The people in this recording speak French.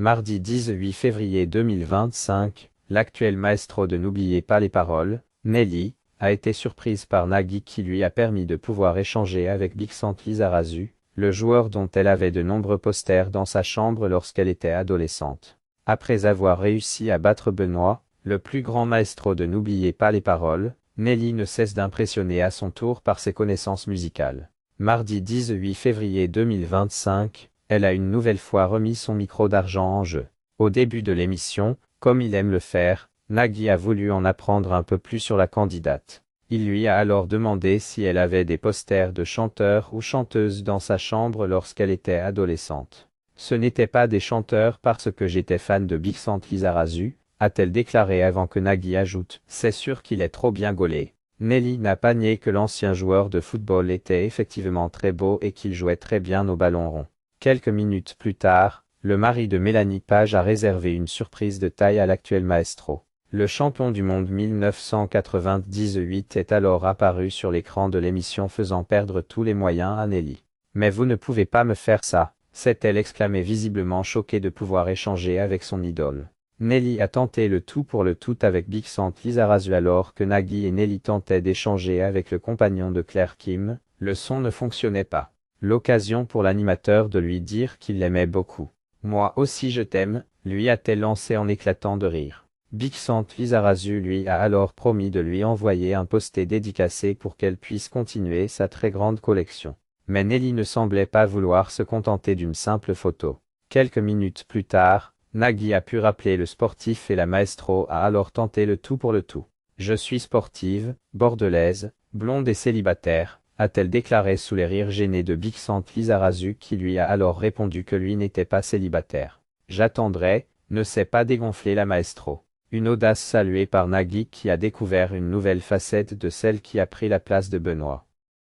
Mardi 18 février 2025, l'actuel maestro de N'oubliez pas les paroles, Nelly, a été surprise par Nagui qui lui a permis de pouvoir échanger avec Bixent Lizarazu, le joueur dont elle avait de nombreux posters dans sa chambre lorsqu'elle était adolescente. Après avoir réussi à battre Benoît, le plus grand maestro de N'oubliez pas les paroles, Nelly ne cesse d'impressionner à son tour par ses connaissances musicales. Mardi 18 février 2025, elle a une nouvelle fois remis son micro d'argent en jeu. Au début de l'émission, comme il aime le faire, Nagui a voulu en apprendre un peu plus sur la candidate. Il lui a alors demandé si elle avait des posters de chanteurs ou chanteuses dans sa chambre lorsqu'elle était adolescente. Ce n'étaient pas des chanteurs parce que j'étais fan de Bixent Lizarazu, a-t-elle déclaré avant que Nagui ajoute « C'est sûr qu'il est trop bien gaulé ». Nelly n'a pas nié que l'ancien joueur de football était effectivement très beau et qu'il jouait très bien au ballon rond. Quelques minutes plus tard, le mari de Mélanie Page a réservé une surprise de taille à l'actuel maestro. Le champion du monde 1998 est alors apparu sur l'écran de l'émission faisant perdre tous les moyens à Nelly. « Mais vous ne pouvez pas me faire ça !» s'est-elle exclamée visiblement choquée de pouvoir échanger avec son idole. Nelly a tenté le tout pour le tout avec Bixent Lizarazu alors que Nagui et Nelly tentaient d'échanger avec le compagnon de Claire Kim, le son ne fonctionnait pas. L'occasion pour l'animateur de lui dire qu'il l'aimait beaucoup. « Moi aussi je t'aime », lui a-t-elle lancé en éclatant de rire. Bixent Lizarazu lui a alors promis de lui envoyer un poster dédicacé pour qu'elle puisse continuer sa très grande collection. Mais Nelly ne semblait pas vouloir se contenter d'une simple photo. Quelques minutes plus tard, Nagui a pu rappeler le sportif et la maestro a alors tenté le tout pour le tout. « Je suis sportive, bordelaise, blonde et célibataire », a-t-elle déclaré sous les rires gênés de Bixent Lizarazu qui lui a alors répondu que lui n'était pas célibataire. « J'attendrai », ne s'est pas dégonflé la maestro. Une audace saluée par Nagui qui a découvert une nouvelle facette de celle qui a pris la place de Benoît.